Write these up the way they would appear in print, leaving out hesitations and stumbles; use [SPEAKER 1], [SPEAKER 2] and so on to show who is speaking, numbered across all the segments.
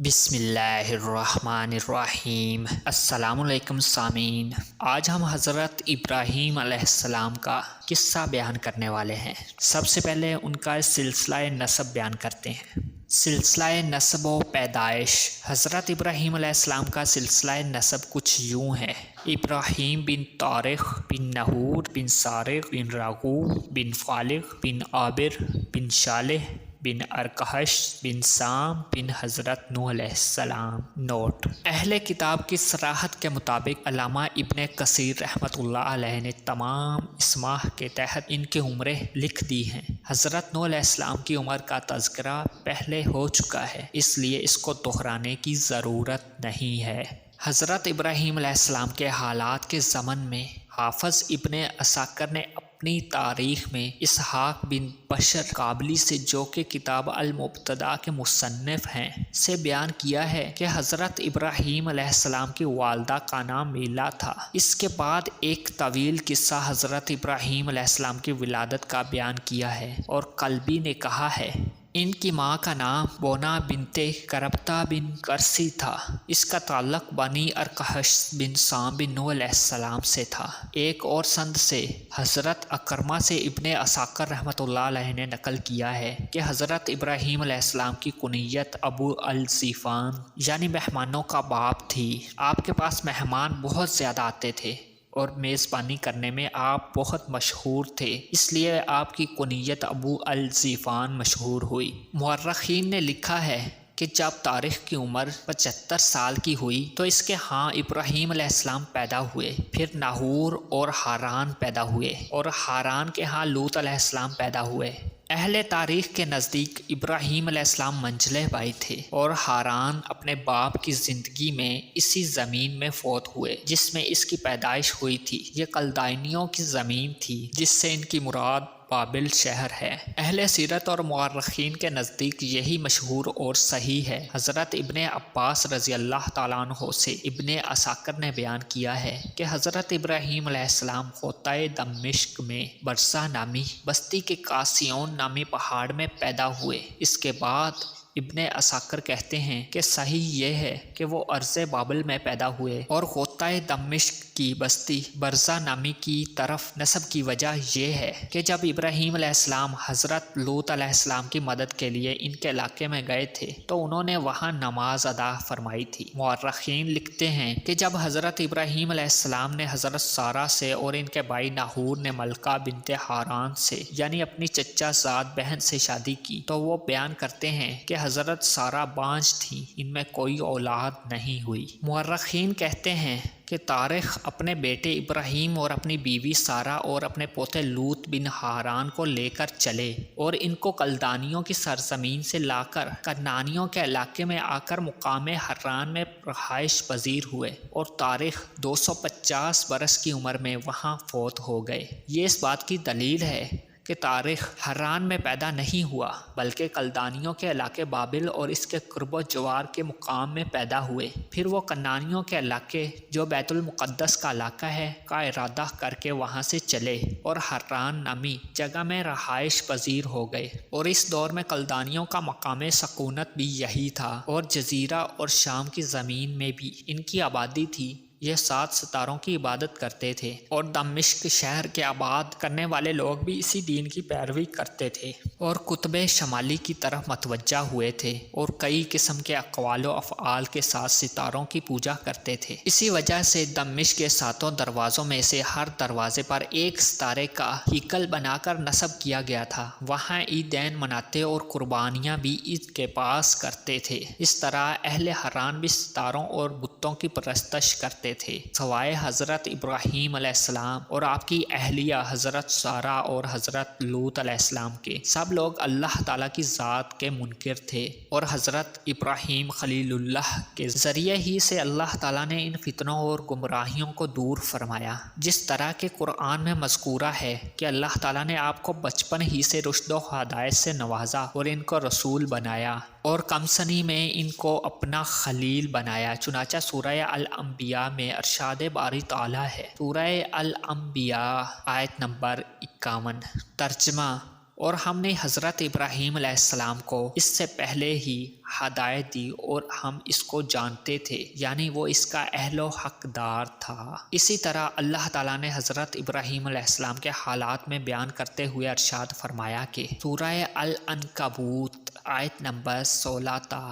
[SPEAKER 1] بسم اللہ الرحمن الرحیم۔ السلام علیکم سامعین، آج ہم حضرت ابراہیم علیہ السلام کا قصہ بیان کرنے والے ہیں۔ سب سے پہلے ان کا سلسلہ نسب بیان کرتے ہیں۔ سلسلہ نسب و پیدائش۔ حضرت ابراہیم علیہ السلام کا سلسلہ نسب کچھ یوں ہے: ابراہیم بن طارق بن نحور بن سارق بن راغو بن فالق بن عابر بن صالح بن ارکحش بن سام بن حضرت نوح علیہ السلام۔ نوٹ: اہل کتاب کی صراحت کے مطابق علامہ ابن کثیر رحمۃ اللہ علیہ نے تمام اسماء کے تحت ان کی عمریں لکھ دی ہیں۔ حضرت نوح علیہ السلام کی عمر کا تذکرہ پہلے ہو چکا ہے، اس لیے اس کو دہرانے کی ضرورت نہیں ہے۔ حضرت ابراہیم علیہ السلام کے حالات کے ضمن میں حافظ ابن عساکر نے اپنی تاریخ میں اسحاق بن بشر قابلی سے، جو کہ کتاب المبتدأ کے مصنف ہیں، سے بیان کیا ہے کہ حضرت ابراہیم علیہ السلام کی والدہ کا نام میلا تھا۔ اس کے بعد ایک طویل قصہ حضرت ابراہیم علیہ السلام کی ولادت کا بیان کیا ہے، اور قلبی نے کہا ہے ان کی ماں کا نام بونا بنت کربتا بن کرسی تھا۔ اس کا تعلق بنی ارکحش بن سام بن نوح علیہ السلام سے تھا۔ ایک اور سند سے حضرت اکرمہ سے ابن عساکر رحمۃ اللہ علیہ نے نقل کیا ہے کہ حضرت ابراہیم علیہ السلام کی کنیت ابو الضیفان یعنی مہمانوں کا باپ تھی۔ آپ کے پاس مہمان بہت زیادہ آتے تھے اور میزبانی کرنے میں آپ بہت مشہور تھے، اس لیے آپ کی کنیت ابو الضیفان مشہور ہوئی۔ مورخین نے لکھا ہے کہ جب طارق کی عمر 75 سال کی ہوئی تو اس کے ہاں ابراہیم علیہ السلام پیدا ہوئے، پھر ناہور اور ہاران پیدا ہوئے، اور ہاران کے ہاں لوط علیہ السلام پیدا ہوئے۔ اہل تاریخ کے نزدیک ابراہیم علیہ السلام منجلے بھائی تھے، اور ہاران اپنے باپ کی زندگی میں اسی زمین میں فوت ہوئے جس میں اس کی پیدائش ہوئی تھی۔ یہ کلدائنیوں کی زمین تھی، جس سے ان کی مراد بابل شہر ہے۔ اہل سیرت اور مورخین کے نزدیک یہی مشہور اور صحیح ہے۔ حضرت ابن عباس رضی اللہ تعالیٰ عنہ سے ابن عساکر نے بیان کیا ہے کہ حضرت ابراہیم علیہ السلام خطۂ دمشق میں برزہ نامی بستی کے قاسیون نامی پہاڑ میں پیدا ہوئے۔ اس کے بعد ابن عساکر کہتے ہیں کہ صحیح یہ ہے کہ وہ ارض بابل میں پیدا ہوئے، اور خطۂ دمشق کی بستی برزہ نامی کی طرف نسب کی وجہ یہ ہے کہ جب ابراہیم علیہ السلام حضرت لوط علیہ السلام کی مدد کے لیے ان کے علاقے میں گئے تھے تو انہوں نے وہاں نماز ادا فرمائی تھی۔ مورخین لکھتے ہیں کہ جب حضرت ابراہیم علیہ السلام نے حضرت سارہ سے اور ان کے بھائی ناہور نے ملکہ بنت ہاران سے یعنی اپنی چچا زاد بہن سے شادی کی تو وہ بیان کرتے ہیں کہ حضرت سارہ بانجھ تھیں، ان میں کوئی اولاد نہیں ہوئی۔ مورخین کہتے ہیں کہ طارق اپنے بیٹے ابراہیم اور اپنی بیوی سارہ اور اپنے پوتے لوط بن ہاران کو لے کر چلے، اور ان کو کلدانیوں کی سرزمین سے لا کر کنعانیوں کے علاقے میں آ کر مقام حران میں رہائش پذیر ہوئے، اور طارق 250 برس کی عمر میں وہاں فوت ہو گئے۔ یہ اس بات کی دلیل ہے کہ طارق حران میں پیدا نہیں ہوا بلکہ کلدانیوں کے علاقے بابل اور اس کے قرب و جوار کے مقام میں پیدا ہوئے۔ پھر وہ کنعانیوں کے علاقے جو بیت المقدس کا علاقہ ہے کا ارادہ کر کے وہاں سے چلے اور حران نامی جگہ میں رہائش پذیر ہو گئے، اور اس دور میں کلدانیوں کا مقام سکونت بھی یہی تھا، اور جزیرہ اور شام کی زمین میں بھی ان کی آبادی تھی۔ یہ 7 ستاروں کی عبادت کرتے تھے، اور دمشق شہر کے آباد کرنے والے لوگ بھی اسی دین کی پیروی کرتے تھے، اور قطب شمالی کی طرف متوجہ ہوئے تھے، اور کئی قسم کے اقوال و افعال کے ساتھ ستاروں کی پوجا کرتے تھے۔ اسی وجہ سے دمشق کے 7 دروازوں میں سے ہر دروازے پر ایک ستارے کا ہیکل بنا کر نصب کیا گیا تھا۔ وہاں عیدین مناتے اور قربانیاں بھی عید کے پاس کرتے تھے۔ اس طرح اہل حران بھی ستاروں اور بتوں کی پرستش کرتے تھے، سوائے حضرت ابراہیم علیہ السلام اور آپ کی اہلیہ حضرت سارہ اور حضرت لوط علیہ السلام کے۔ سب لوگ اللہ تعالیٰ کی ذات کے منکر تھے، اور حضرت ابراہیم خلیل اللہ کے ذریعے ہی سے اللہ تعالیٰ نے ان فتنوں اور گمراہیوں کو دور فرمایا۔ جس طرح کہ قرآن میں مذکورہ ہے کہ اللہ تعالیٰ نے آپ کو بچپن ہی سے رشد و ہدایت سے نوازا اور ان کو رسول بنایا، اور کم سنی میں ان کو اپنا خلیل بنایا۔ چنانچہ سورہ الانبیاء میں ارشاد باری تعالیٰ ہے، سورہ الانبیاء آیت نمبر 51۔ ترجمہ: اور ہم نے حضرت ابراہیم علیہ السلام کو اس سے پہلے ہی ہدایت دی اور ہم اس کو جانتے تھے، یعنی وہ اس کا اہل و حقدار تھا۔ اسی طرح اللہ تعالیٰ نے حضرت ابراہیم علیہ السلام کے حالات میں بیان کرتے ہوئے ارشاد فرمایا کہ سورہ العنکبوت آیت نمبر 16 تا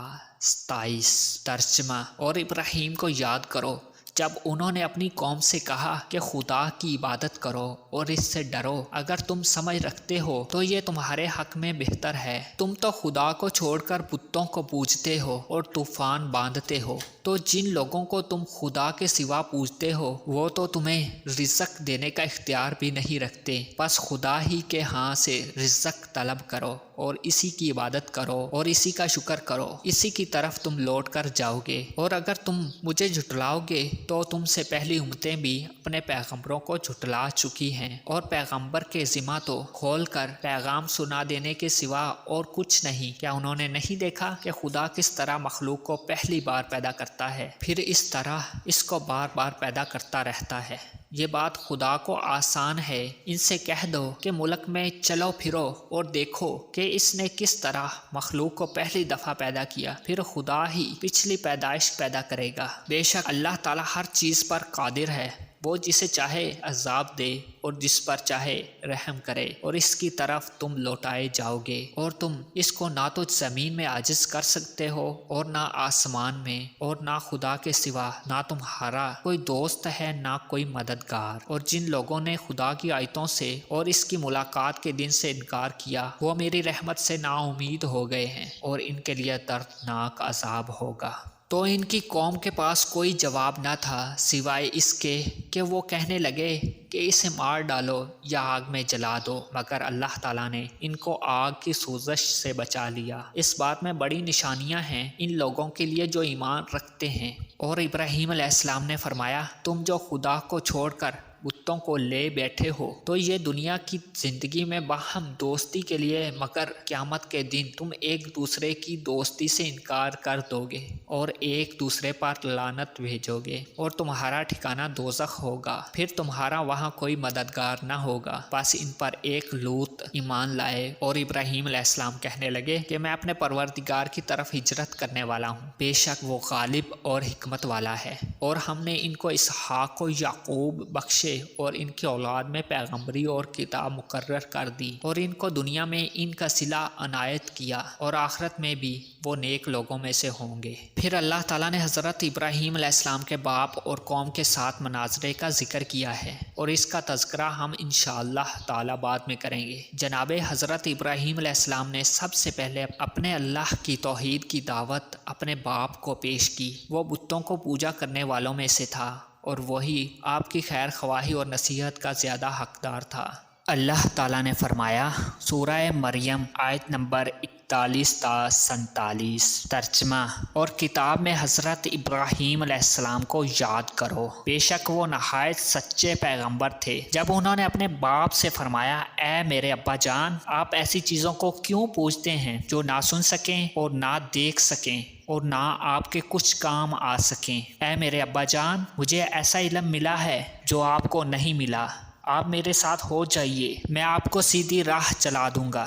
[SPEAKER 1] 27 ترجمہ: اور ابراہیم کو یاد کرو جب انہوں نے اپنی قوم سے کہا کہ خدا کی عبادت کرو اور اس سے ڈرو، اگر تم سمجھ رکھتے ہو تو یہ تمہارے حق میں بہتر ہے۔ تم تو خدا کو چھوڑ کر بتوں کو پوجتے ہو اور طوفان باندھتے ہو، تو جن لوگوں کو تم خدا کے سوا پوجتے ہو وہ تو تمہیں رزق دینے کا اختیار بھی نہیں رکھتے، بس خدا ہی کے ہاں سے رزق طلب کرو اور اسی کی عبادت کرو اور اسی کا شکر کرو، اسی کی طرف تم لوٹ کر جاؤ گے۔ اور اگر تم مجھے جھٹلاؤ گے تو تم سے پہلی امتیں بھی اپنے پیغمبروں کو جھٹلا چکی ہیں، اور پیغمبر کے ذمہ تو کھول کر پیغام سنا دینے کے سوا اور کچھ نہیں۔ کیا انہوں نے نہیں دیکھا کہ خدا کس طرح مخلوق کو پہلی بار پیدا کرتا ہے، پھر اس طرح اس کو بار بار پیدا کرتا رہتا ہے؟ یہ بات خدا کو آسان ہے، ان سے کہہ دو کہ ملک میں چلو پھرو اور دیکھو کہ اس نے کس طرح مخلوق کو پہلی دفعہ پیدا کیا، پھر خدا ہی پچھلی پیدائش پیدا کرے گا۔ بے شک اللہ تعالیٰ ہر چیز پر قادر ہے، وہ جسے چاہے عذاب دے اور جس پر چاہے رحم کرے، اور اس کی طرف تم لوٹائے جاؤ گے، اور تم اس کو نہ تو زمین میں عاجز کر سکتے ہو اور نہ آسمان میں، اور نہ خدا کے سوا نہ تمہارا کوئی دوست ہے نہ کوئی مددگار۔ اور جن لوگوں نے خدا کی آیتوں سے اور اس کی ملاقات کے دن سے انکار کیا وہ میری رحمت سے نا امید ہو گئے ہیں، اور ان کے لیے دردناک عذاب ہوگا۔ تو ان کی قوم کے پاس کوئی جواب نہ تھا سوائے اس کے کہ وہ کہنے لگے کہ اسے مار ڈالو یا آگ میں جلا دو، مگر اللہ تعالیٰ نے ان کو آگ کی سوزش سے بچا لیا۔ اس بات میں بڑی نشانیاں ہیں ان لوگوں کے لیے جو ایمان رکھتے ہیں۔ اور ابراہیم علیہ السلام نے فرمایا، تم جو خدا کو چھوڑ کر بتوں کو لے بیٹھے ہو تو یہ دنیا کی زندگی میں باہم دوستی کے لیے، مگر قیامت کے دن تم ایک دوسرے کی دوستی سے انکار کر دو گے اور ایک دوسرے پر لعنت بھیجو گے، اور تمہارا ٹھکانہ دوزخ ہوگا، پھر تمہارا وہاں کوئی مددگار نہ ہوگا۔ بس ان پر ایک لوط ایمان لائے، اور ابراہیم علیہ السلام کہنے لگے کہ میں اپنے پروردگار کی طرف ہجرت کرنے والا ہوں، بے شک وہ غالب اور حکمت والا ہے۔ اور ہم نے ان کو اسحاق و یعقوب بخشے اور ان کی اولاد میں پیغمبری اور کتاب مقرر کر دی، اور ان کو دنیا میں ان کا صلہ عنایت کیا، اور آخرت میں بھی وہ نیک لوگوں میں سے ہوں گے۔ پھر اللہ تعالیٰ نے حضرت ابراہیم علیہ السلام کے باپ اور قوم کے ساتھ مناظرے کا ذکر کیا ہے، اور اس کا تذکرہ ہم انشاءاللہ تعالیٰ بعد میں کریں گے۔ جناب حضرت ابراہیم علیہ السلام نے سب سے پہلے اپنے اللہ کی توحید کی دعوت اپنے باپ کو پیش کی۔ وہ بتوں کو پوجا کرنے والوں میں سے تھا، اور وہی آپ کی خیر خواہی اور نصیحت کا زیادہ حقدار تھا۔ اللہ تعالیٰ نے فرمایا، سورہ مریم آیت نمبر 41 تا 47 ترجمہ: اور کتاب میں حضرت ابراہیم علیہ السلام کو یاد کرو، بے شک وہ نہایت سچے پیغمبر تھے۔ جب انہوں نے اپنے باپ سے فرمایا، اے میرے ابا جان، آپ ایسی چیزوں کو کیوں پوجتے ہیں جو نہ سن سکیں اور نہ دیکھ سکیں اور نہ آپ کے کچھ کام آ سکیں؟ اے میرے ابا جان، مجھے ایسا علم ملا ہے جو آپ کو نہیں ملا، آپ میرے ساتھ ہو جائیے، میں آپ کو سیدھی راہ چلا دوں گا۔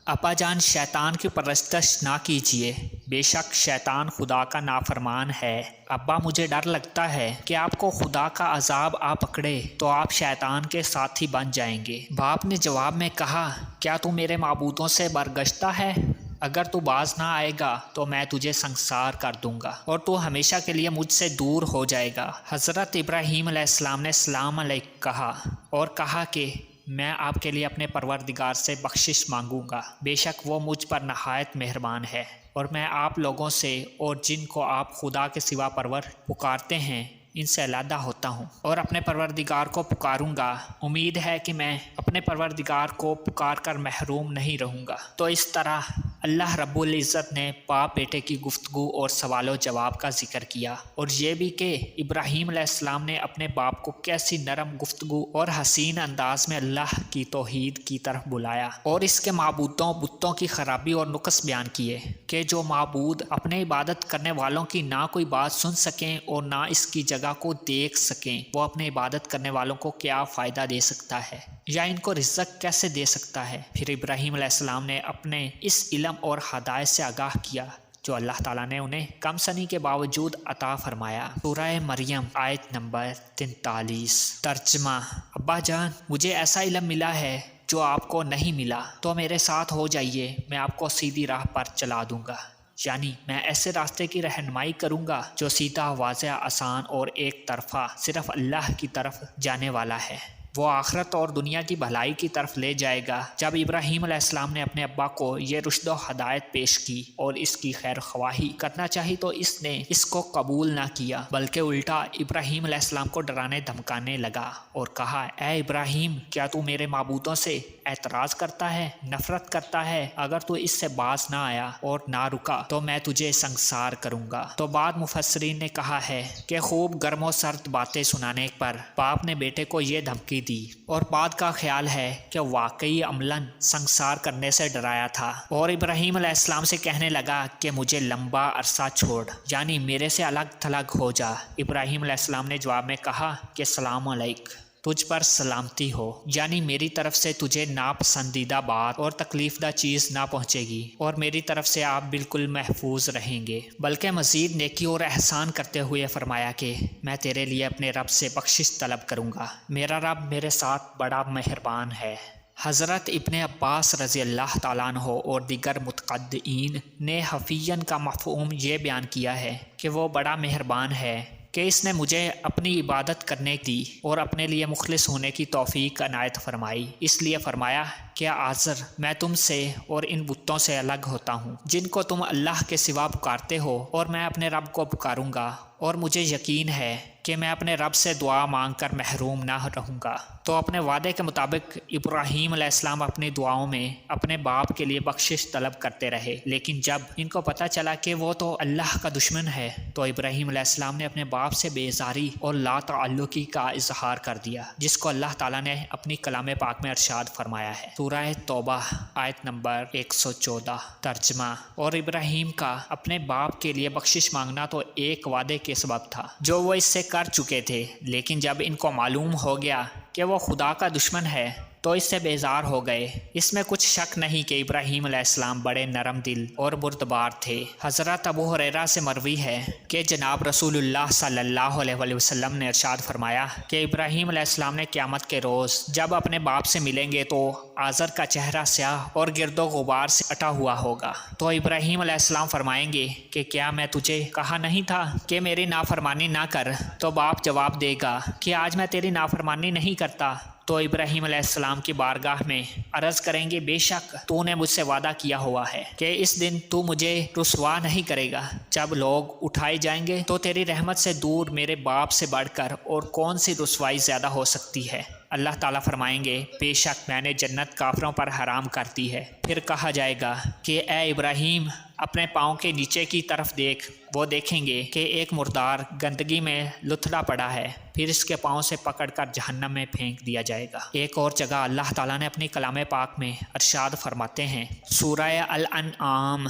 [SPEAKER 1] ابا جان، شیطان کی پرستش نہ کیجیے، بے شک شیطان خدا کا نافرمان ہے۔ ابا، مجھے ڈر لگتا ہے کہ آپ کو خدا کا عذاب آ پکڑے تو آپ شیطان کے ساتھی بن جائیں گے۔ باپ نے جواب میں کہا، کیا تو میرے معبودوں سے برگشتہ ہے؟ اگر تو باز نہ آئے گا تو میں تجھے سنسار کر دوں گا اور تو ہمیشہ کے لیے مجھ سے دور ہو جائے گا۔ حضرت ابراہیم علیہ السلام نے سلام علیک کہا اور کہا کہ میں آپ کے لیے اپنے پروردگار سے بخشش مانگوں گا، بے شک وہ مجھ پر نہایت مہربان ہے، اور میں آپ لوگوں سے اور جن کو آپ خدا کے سوا پرور پکارتے ہیں ان سے علیحدہ ہوتا ہوں اور اپنے پروردگار کو پکاروں گا۔ امید ہے کہ میں اپنے پروردگار کو پکار کر محروم نہیں رہوں گا۔ تو اس طرح اللہ رب العزت نے باپ بیٹے کی گفتگو اور سوال و جواب کا ذکر کیا، اور یہ بھی کہ ابراہیم علیہ السلام نے اپنے باپ کو کیسی نرم گفتگو اور حسین انداز میں اللہ کی توحید کی طرف بلایا، اور اس کے معبودوں بتوں کی خرابی اور نقص بیان کیے کہ جو معبود اپنے عبادت کرنے والوں کی نہ کوئی بات سن سکیں اور نہ اس کی جگہ کو دیکھ سکیں، وہ اپنے عبادت کرنے والوں کو کیا فائدہ دے سکتا ہے یا ان کو رزق کیسے دے سکتا ہے۔ پھر ابراہیم علیہ السلام نے اپنے اس علم اور ہدایت سے آگاہ کیا جو اللہ تعالیٰ نے انہیں کم سنی کے باوجود عطا فرمایا۔ سورہ مریم آیت نمبر 43۔ ترجمہ: ابا جان، مجھے ایسا علم ملا ہے جو آپ کو نہیں ملا، تو میرے ساتھ ہو جائیے، میں آپ کو سیدھی راہ پر چلا دوں گا، یعنی میں ایسے راستے کی رہنمائی کروں گا جو سیدھا، واضح، آسان اور ایک طرفہ صرف اللہ کی طرف جانے والا ہے۔ وہ آخرت اور دنیا کی بھلائی کی طرف لے جائے گا۔ جب ابراہیم علیہ السلام نے اپنے ابا کو یہ رشد و ہدایت پیش کی اور اس کی خیر خواہی کرنا چاہی تو اس نے اس کو قبول نہ کیا، بلکہ الٹا ابراہیم علیہ السلام کو ڈرانے دھمکانے لگا اور کہا، اے ابراہیم، کیا تو میرے معبودوں سے اعتراض کرتا ہے، نفرت کرتا ہے؟ اگر تو اس سے باز نہ آیا اور نہ رکا تو میں تجھے سنگسار کروں گا۔ تو بعد مفسرین نے کہا ہے کہ خوب گرم و سرد باتیں سنانے پر باپ نے بیٹے کو یہ دھمکی دی، اور بعد کا خیال ہے کہ واقعی عملاً سنگسار کرنے سے ڈرایا تھا، اور ابراہیم علیہ السلام سے کہنے لگا کہ مجھے لمبا عرصہ چھوڑ، یعنی میرے سے الگ تھلگ ہو جا۔ ابراہیم علیہ السلام نے جواب میں کہا کہ السلام علیکم، تجھ پر سلامتی ہو، یعنی میری طرف سے تجھے ناپسندیدہ بات اور تکلیف دہ چیز نہ پہنچے گی، اور میری طرف سے آپ بالکل محفوظ رہیں گے۔ بلکہ مزید نیکی اور احسان کرتے ہوئے فرمایا کہ میں تیرے لیے اپنے رب سے بخشش طلب کروں گا، میرا رب میرے ساتھ بڑا مہربان ہے۔ حضرت ابن عباس رضی اللہ تعالیٰ عنہ اور دیگر متقدئین نے حفیظاً کا مفہوم یہ بیان کیا ہے کہ وہ بڑا مہربان ہے کہ اس نے مجھے اپنی عبادت کرنے دی اور اپنے لیے مخلص ہونے کی توفیق عنایت فرمائی، اس لیے فرمایا کہ آزر، میں تم سے اور ان بتوں سے الگ ہوتا ہوں جن کو تم اللہ کے سوا پکارتے ہو، اور میں اپنے رب کو پکاروں گا، اور مجھے یقین ہے کہ میں اپنے رب سے دعا مانگ کر محروم نہ رہوں گا۔ تو اپنے وعدے کے مطابق ابراہیم علیہ السلام اپنی دعاؤں میں اپنے باپ کے لیے بخشش طلب کرتے رہے، لیکن جب ان کو پتہ چلا کہ وہ تو اللہ کا دشمن ہے تو ابراہیم علیہ السلام نے اپنے باپ سے بیزاری اور لا تعلقی کا اظہار کر دیا، جس کو اللہ تعالیٰ نے اپنی کلام پاک میں ارشاد فرمایا ہے۔ سورہ توبہ آیت نمبر 114۔ ترجمہ: اور ابراہیم کا اپنے باپ کے لیے بخشش مانگنا تو ایک وعدے کے سبب تھا جو وہ اس سے کر چکے تھے، لیکن جب ان کو معلوم ہو گیا کہ وہ خدا کا دشمن ہے تو اس سے بیزار ہو گئے۔ اس میں کچھ شک نہیں کہ ابراہیم علیہ السلام بڑے نرم دل اور بردبار تھے۔ حضرت ابو ہریرہ سے مروی ہے کہ جناب رسول اللہ صلی اللہ علیہ وسلم نے ارشاد فرمایا کہ ابراہیم علیہ السلام نے قیامت کے روز جب اپنے باپ سے ملیں گے تو آزر کا چہرہ سیاہ اور گرد و غبار سے اٹا ہوا ہوگا، تو ابراہیم علیہ السلام فرمائیں گے کہ کیا میں تجھے کہا نہیں تھا کہ میری نافرمانی نہ کر؟ تو باپ جواب دے گا کہ آج میں تیری نافرمانی نہیں کرتا۔ تو ابراہیم علیہ السلام کی بارگاہ میں عرض کریں گے، بے شک تو نے مجھ سے وعدہ کیا ہوا ہے کہ اس دن تو مجھے رسوا نہیں کرے گا۔ جب لوگ اٹھائے جائیں گے تو تیری رحمت سے دور میرے باپ سے بڑھ کر اور کون سی رسوائی زیادہ ہو سکتی ہے؟ اللہ تعالیٰ فرمائیں گے، بے شک میں نے جنت کافروں پر حرام کر دی ہے۔ پھر کہا جائے گا کہ اے ابراہیم، اپنے پاؤں کے نیچے کی طرف دیکھ۔ وہ دیکھیں گے کہ ایک مردار گندگی میں لتھڑا پڑا ہے، پھر اس کے پاؤں سے پکڑ کر جہنم میں پھینک دیا جائے گا۔ ایک اور جگہ اللہ تعالیٰ نے اپنی کلام پاک میں ارشاد فرماتے ہیں، سورہ الانعام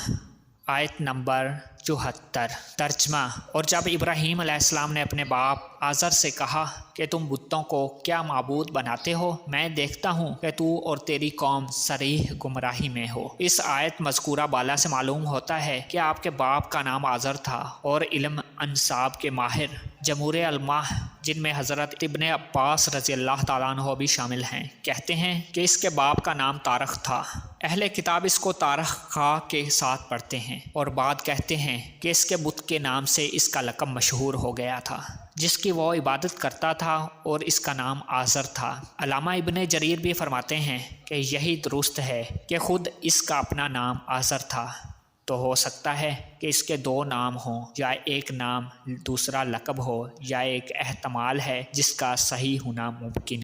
[SPEAKER 1] آیت نمبر 74۔ ترجمہ: اور جب ابراہیم علیہ السلام نے اپنے باپ آزر سے کہا کہ تم بتوں کو کیا معبود بناتے ہو، میں دیکھتا ہوں کہ تو اور تیری قوم صریح گمراہی میں ہو۔ اس آیت مذکورہ بالا سے معلوم ہوتا ہے کہ آپ کے باپ کا نام آزر تھا، اور علم انساب کے ماہر جمہور علماء جن میں حضرت ابن عباس رضی اللہ تعالیٰ عنہ بھی شامل ہیں کہتے ہیں کہ اس کے باپ کا نام طارق تھا۔ اہل کتاب اس کو طارق خاں کے ساتھ پڑھتے ہیں، اور بعد کہتے ہیں کہ اس کے بت کے نام سے اس کا لقب مشہور ہو گیا تھا جس کی وہ عبادت کرتا تھا، اور اس کا نام آزر تھا۔ علامہ ابن جریر بھی فرماتے ہیں کہ یہی درست ہے کہ خود اس کا اپنا نام آزر تھا، تو ہو سکتا ہے کہ اس کے دو نام ہوں، یا ایک نام دوسرا لقب ہو، یا ایک احتمال ہے جس کا صحیح ہونا ممکن